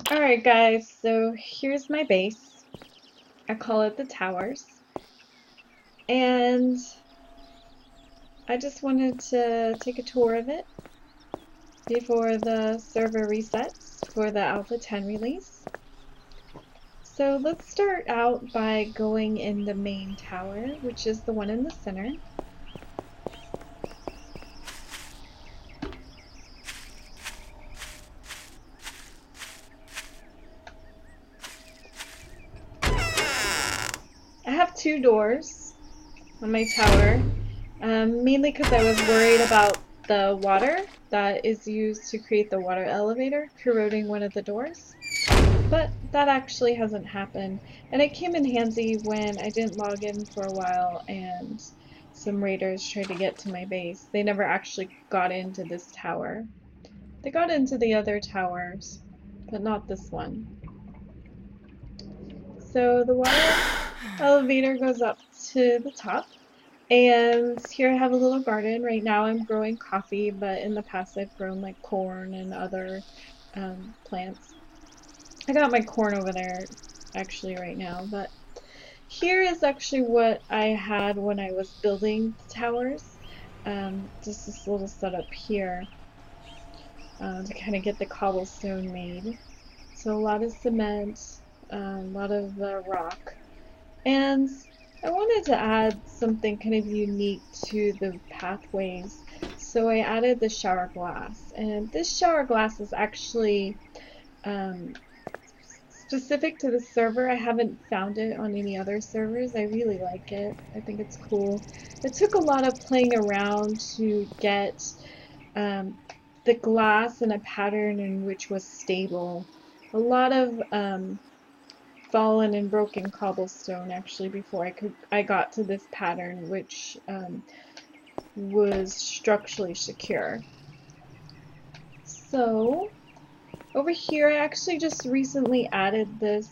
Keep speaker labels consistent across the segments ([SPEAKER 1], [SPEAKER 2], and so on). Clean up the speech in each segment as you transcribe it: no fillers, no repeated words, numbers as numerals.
[SPEAKER 1] Alright guys, so here's my base. I call it the Towers. And I just wanted to take a tour of it before the server resets for the Alpha 10 release. So let's start out by going in the main tower, which is the one in the center. I have two doors on my tower, mainly because I was worried about the water that is used to create the water elevator corroding one of the doors. But that actually hasn't happened, and it came in handy when I didn't log in for a while and some raiders tried to get to my base. They never actually got into this tower. They got into the other towers, but not this one. So the water elevator goes up to the top, and here I have a little garden. Right now I'm growing coffee, but in the past I've grown like corn and other plants. I got my corn over there actually right now, but here is actually what I had when I was building the towers. Just this little setup here to kind of get the cobblestone made. So a lot of cement, a lot of rock, and I wanted to add something kind of unique to the pathways. So I added the shower glass, and this shower glass is actually um, specific to the server. I haven't found it on any other servers. I really like it. I think it's cool. It took a lot of playing around to get um, the glass in a pattern in which was stable. A lot of fallen and broken cobblestone actually before I got to this pattern which was structurally secure. So over here I actually just recently added this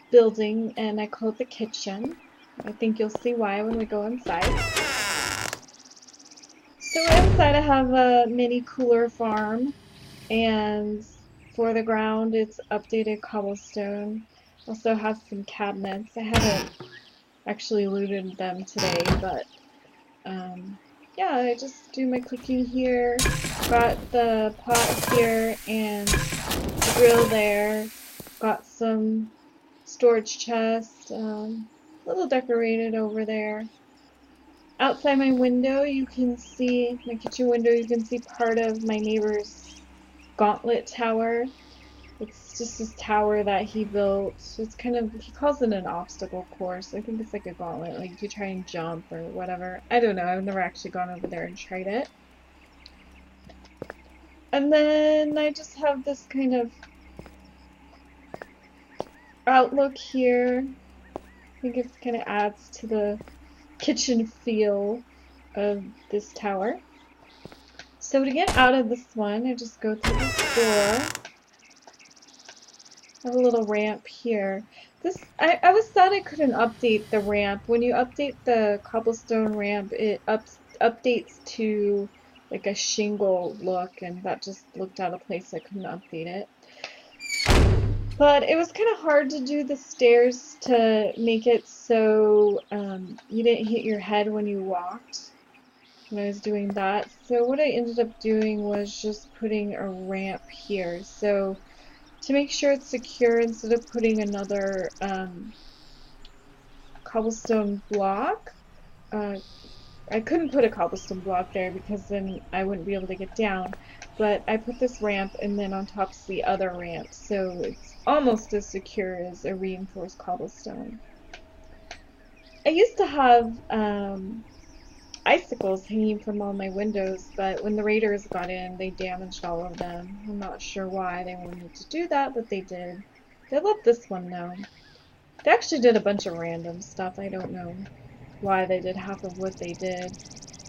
[SPEAKER 1] building and I call it the kitchen. I think you'll see why when we go inside. So inside I have a mini cooler farm, and for the ground it's updated cobblestone. Also has some cabinets. I haven't actually looted them today, but yeah, I just do my cooking here. Got the pot here and the grill there. Got some storage chest, little decorated over there. Outside my window, you can see, my kitchen window, you can see part of my neighbor's gauntlet tower. It's just this tower that he built. It's kind of, he calls it an obstacle course. I think it's like a gauntlet, like you try and jump or whatever. I don't know, I've never actually gone over there and tried it. And then I just have this kind of outlook here. I think it kind of adds to the kitchen feel of this tower. So to get out of this one, I just go through this door. I have a little ramp here. I was sad I couldn't update the ramp. When you update the cobblestone ramp, it updates to like a shingle look, and that just looked out of place. I couldn't update it. But it was kind of hard to do the stairs to make it so you didn't hit your head when you walked when I was doing that. So what I ended up doing was just putting a ramp here. So to make sure it's secure, instead of putting another cobblestone block, uh, I couldn't put a cobblestone block there because then I wouldn't be able to get down. But I put this ramp and then on top's the other ramp, so it's almost as secure as a reinforced cobblestone. I used to have icicles hanging from all my windows, but when the raiders got in, they damaged all of them. I'm not sure why they wanted to do that, but they did. They left this one though. They actually did a bunch of random stuff. I don't know why they did half of what they did.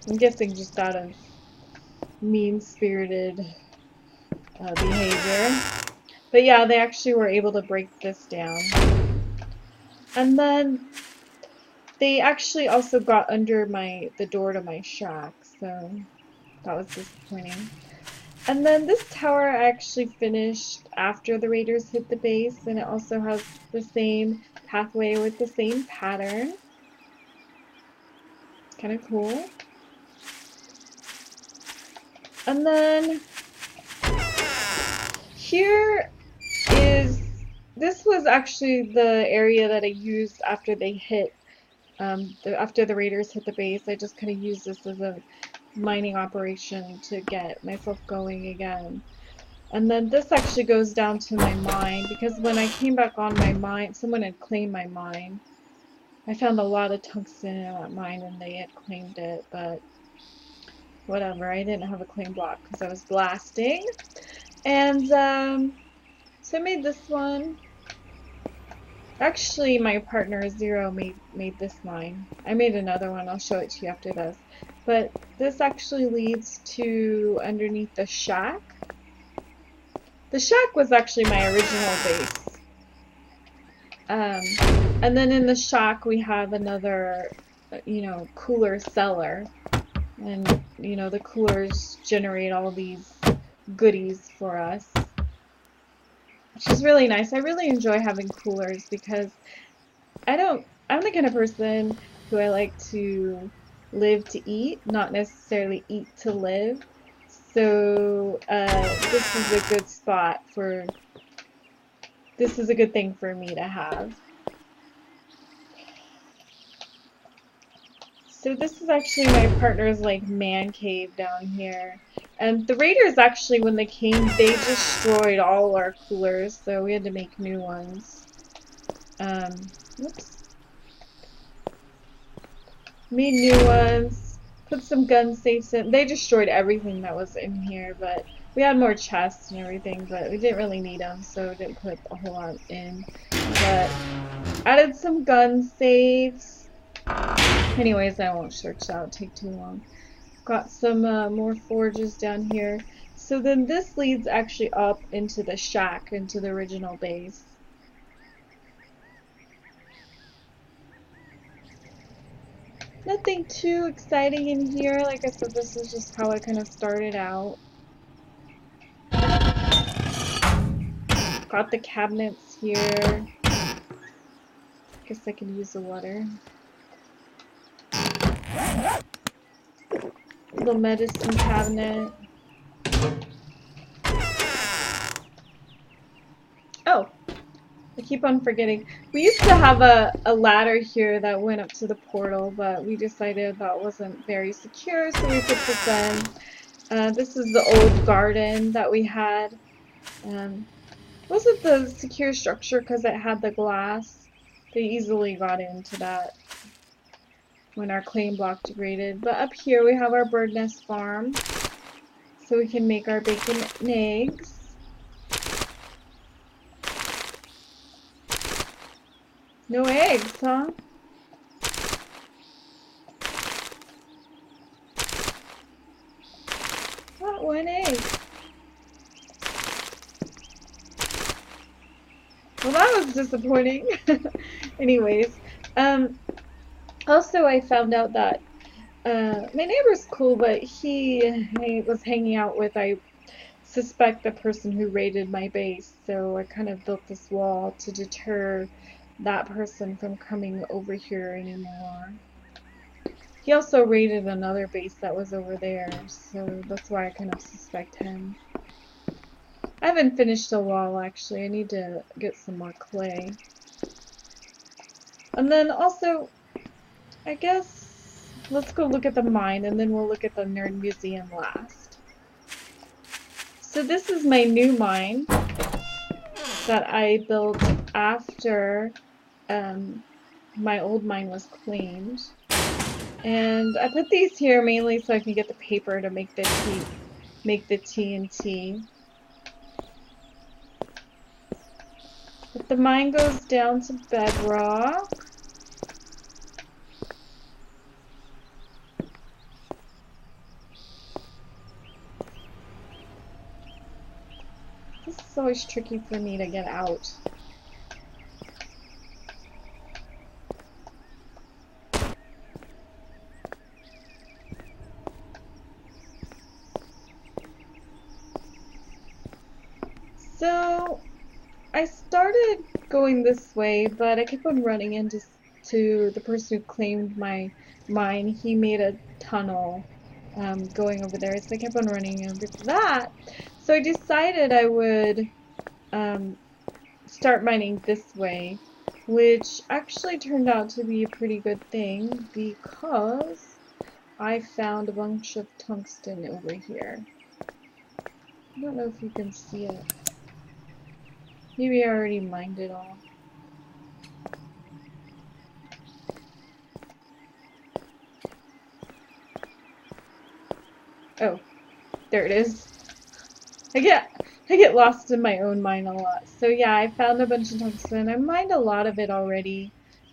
[SPEAKER 1] I'm guessing just out of mean-spirited behavior. But yeah, they actually were able to break this down. And then they actually also got under the door to my shack, so that was disappointing. And then this tower I actually finished after the raiders hit the base, and it also has the same pathway with the same pattern. Kind of cool. And then here is, this was actually the area that I used after they hit, after the raiders hit the base. I just kind of used this as a mining operation to get myself going again. And then this actually goes down to my mine, because when I came back on my mine, someone had claimed my mine. I found a lot of tungsten in that mine and they had claimed it, but whatever, I didn't have a claim block because I was blasting. And so I made this one. Actually, my partner Zero made this mine. I made another one, I'll show it to you after this. But this actually leads to underneath the shack. The shack was actually my original base. And then in the shack we have another, cooler cellar. And, the coolers generate all these goodies for us, which is really nice. I really enjoy having coolers because I'm the kind of person who I like to live to eat, not necessarily eat to live. So this is a good spot for, this is a good thing for me to have. So this is actually my partner's like man cave down here. And the raiders actually, when they came, they destroyed all our coolers, so we had to make new ones. Whoops. Made new ones, put some gun safes in. They destroyed everything that was in here, but we had more chests and everything, but we didn't really need them, so didn't put a whole lot in. But added some gun safes. Anyways, I won't search that, it'll take too long. Got some more forges down here. So then this leads actually up into the shack, into the original base. Nothing too exciting in here. Like I said, this is just how I kind of started out. Got the cabinets here. Guess I can use the water. Little medicine cabinet. Oh, I keep on forgetting. We used to have a ladder here that went up to the portal, but we decided that wasn't very secure, so we put this in. This is the old garden that we had. Wasn't the secure structure because it had the glass. They easily got into that when our claim block degraded. But up here we have our bird nest farm, so we can make our bacon and eggs. No eggs, huh? Not one egg. Well, that was disappointing. Anyways, also I found out that my neighbor's cool, but he was hanging out with, I suspect, the person who raided my base, so I kind of built this wall to deter that person from coming over here anymore. He also raided another base that was over there, so that's why I kind of suspect him. I haven't finished the wall, actually. I need to get some more clay. And then also, I guess, let's go look at the mine, and then we'll look at the Nerd Museum last. So this is my new mine that I built after my old mine was claimed. And I put these here mainly so I can get the paper to make the TNT. But the mine goes down to bedrock. This is always tricky for me to get out. So I started going this way, but I kept on running into the person who claimed my mine. He made a tunnel going over there, so I kept on running over to that. So I decided I would um, start mining this way, which actually turned out to be a pretty good thing because I found a bunch of tungsten over here. I don't know if you can see it. Maybe I already mined it all. Oh, there it is. I get lost in my own mine a lot. So yeah, I found a bunch of tungsten. I mined a lot of it already,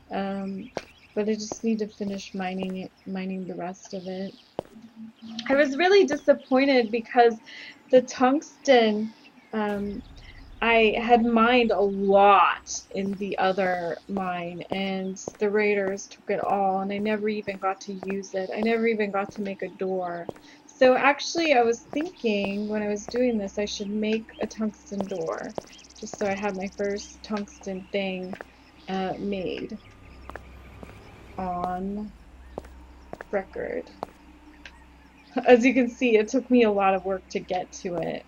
[SPEAKER 1] but I just need to finish mining the rest of it. I was really disappointed because the tungsten, um, I had mined a lot in the other mine, and the raiders took it all, and I never even got to use it. I never even got to make a door. So actually, I was thinking when I was doing this, I should make a tungsten door, just so I have my first tungsten thing made on record. As you can see, it took me a lot of work to get to it.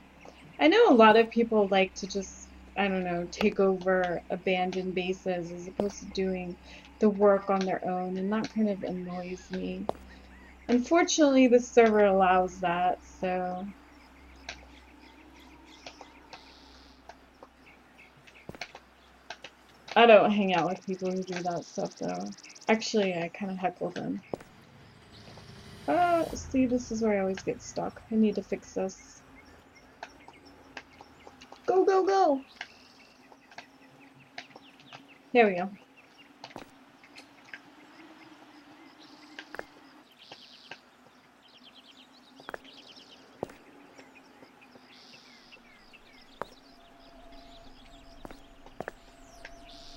[SPEAKER 1] I know a lot of people like to just, I don't know, take over abandoned bases as opposed to doing the work on their own, and that kind of annoys me. Unfortunately, the server allows that, so... I don't hang out with people who do that stuff, though. Actually, I kind of heckle them. See, this is where I always get stuck. I need to fix this. Go, go, go! There we go.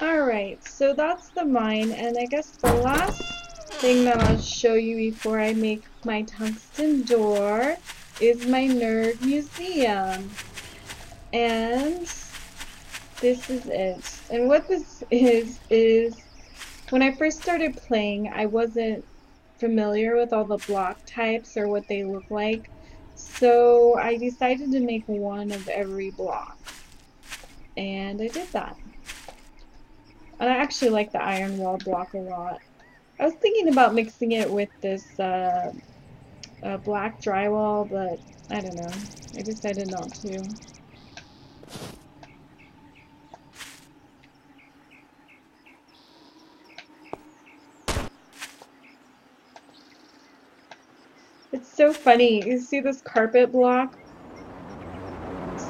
[SPEAKER 1] Alright, so that's the mine, and I guess the last thing that I'll show you before I make my tungsten door is my nerd museum. And this is it. And what this is when I first started playing, I wasn't familiar with all the block types or what they look like. So I decided to make one of every block. And I did that. And I actually like the iron wall block a lot. I was thinking about mixing it with this black drywall, but I don't know. I decided not to. It's so funny. You see this carpet block?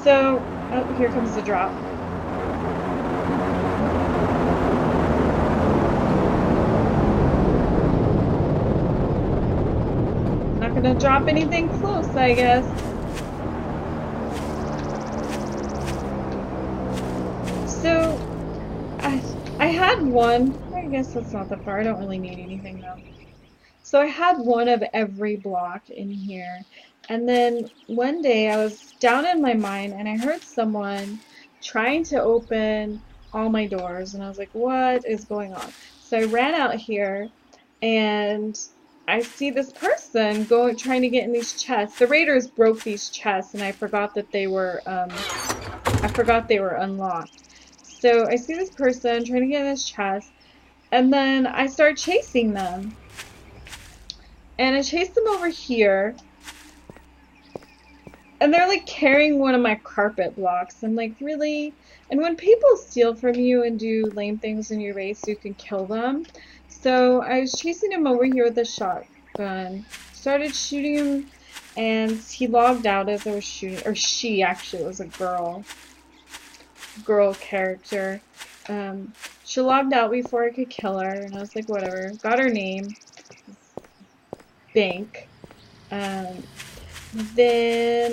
[SPEAKER 1] So, oh, here comes the drop. Not gonna drop anything close, I guess. So, I had one. I guess that's not that far. I don't really need anything though. So I had one of every block in here. And then one day I was down in my mine and I heard someone trying to open all my doors. And I was like, what is going on? So I ran out here and I see this person trying to get in these chests. The raiders broke these chests and I forgot that they were unlocked. So I see this person trying to get in this chest and then I start chasing them. And I chased them over here. And they're like carrying one of my carpet blocks. I'm like, really? And when people steal from you and do lame things in your race, you can kill them. So I was chasing him over here with a shotgun. Started shooting him, and he logged out as I was shooting. Or she, actually, it was a girl. Girl character. She logged out before I could kill her, and I was like, whatever. Got her name. Bank. Then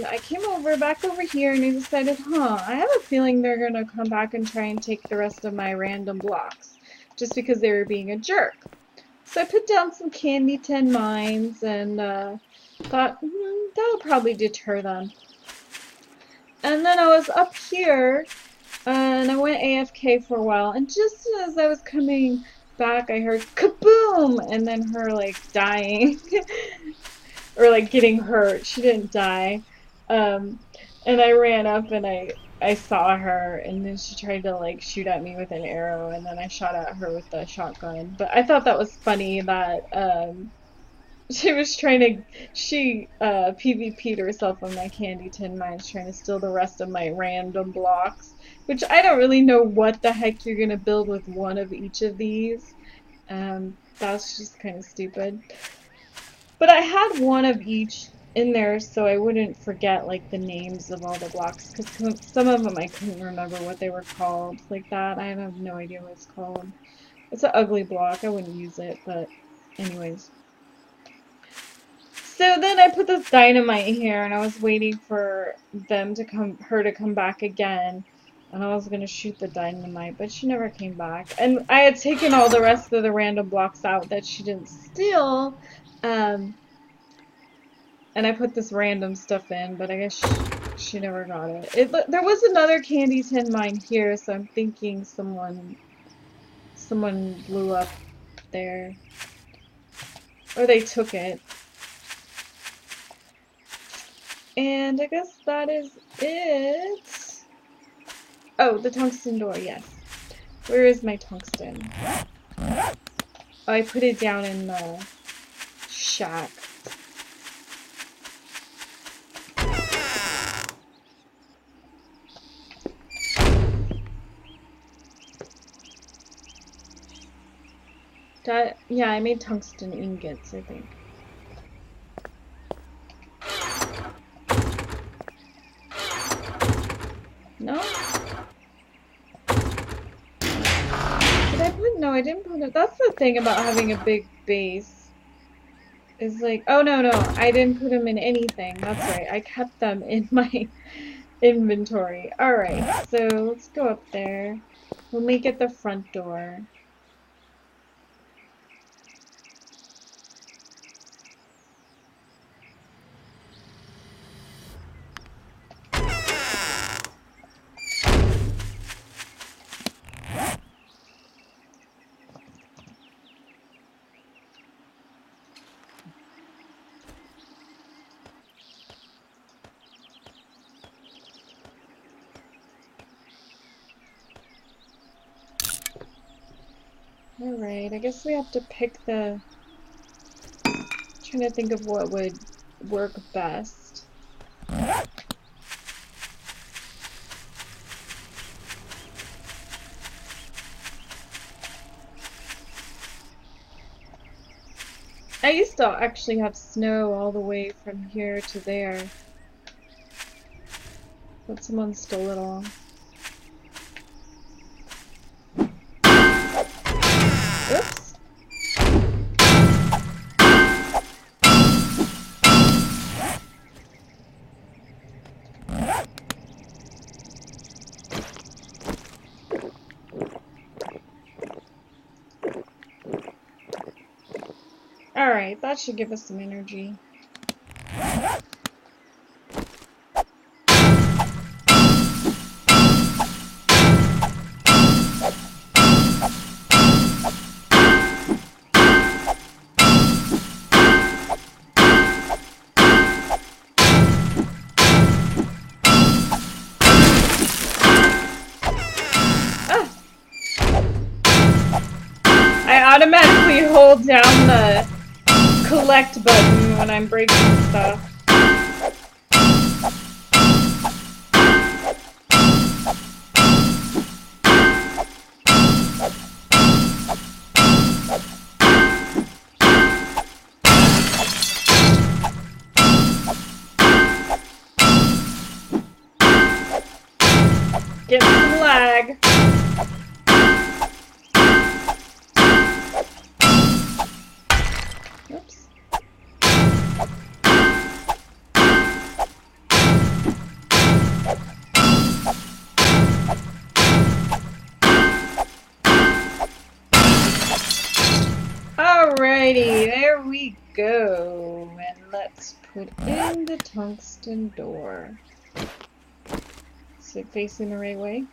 [SPEAKER 1] I came back over here, and I decided, I have a feeling they're gonna come back and try and take the rest of my random blocks, just because they were being a jerk. So I put down some candy tin mines, and thought, that'll probably deter them. And then I was up here, and I went AFK for a while, and just as I was coming back, I heard kaboom! And then her, like, dying. Or, like, getting hurt. She didn't die. Um, and I ran up and I saw her, and then she tried to, like, shoot at me with an arrow, and then I shot at her with the shotgun. But I thought that was funny that, she was trying to, she PvP'd herself on my candy tin mines, trying to steal the rest of my random blocks, which I don't really know what the heck you're gonna build with one of each of these. That's just kind of stupid. But I had one of each in there so I wouldn't forget like the names of all the blocks, because some of them I couldn't remember what they were called like that. I have no idea what it's called. It's an ugly block. I wouldn't use it, but anyways. So then I put this dynamite here, and I was waiting for her to come back again, and I was gonna shoot the dynamite, but she never came back. And I had taken all the rest of the random blocks out that she didn't steal, and I put this random stuff in, but I guess she never got it. There was another candy tin mine here, so I'm thinking someone blew up there, or they took it. And I guess that is it. Oh, the tungsten door, yes. Where is my tungsten? Oh, I put it down in the shack. Yeah, I made tungsten ingots, I think. No? No, I didn't put it. That's the thing about having a big base. Is like, oh no, I didn't put them in anything. That's right, I kept them in my inventory. Alright, so let's go up there. We'll make it the front door. Alright, I guess we have to pick the... trying to think of what would work best. I used to actually have snow all the way from here to there. But someone stole it all. Oops. Alright, that should give us some energy. I automatically hold down the collect button when I'm breaking stuff. Getting some lag. Oops. Alrighty, there we go. And let's put in the tungsten door. Is it facing the right way?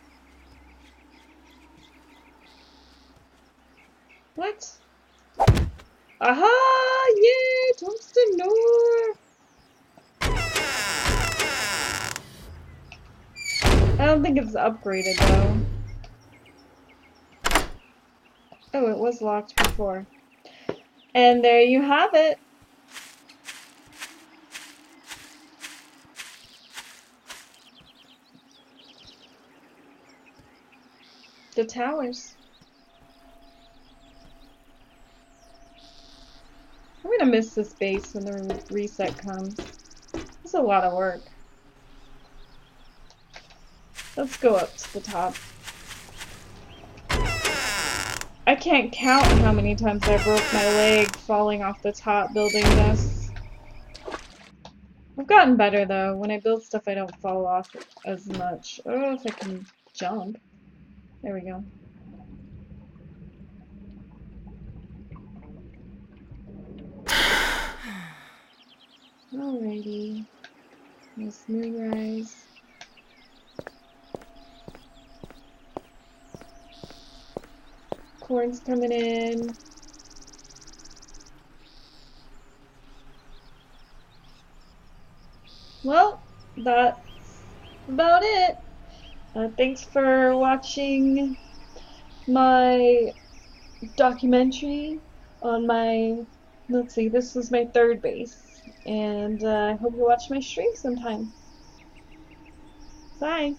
[SPEAKER 1] What? Aha! Yay! Tungsten door! I don't think it's upgraded though. Oh, it was locked before. And there you have it. The towers. I'm gonna miss this base when the reset comes. It's a lot of work. Let's go up to the top. I can't count how many times I broke my leg falling off the top building this. I've gotten better though. When I build stuff I don't fall off as much. Oh, if I can jump. There we go. Alrighty. Nice moonrise. Corn's coming in. Well, that's about it. Thanks for watching my documentary on my, let's see, this was my third base. And I hope you watch my stream sometime. Bye.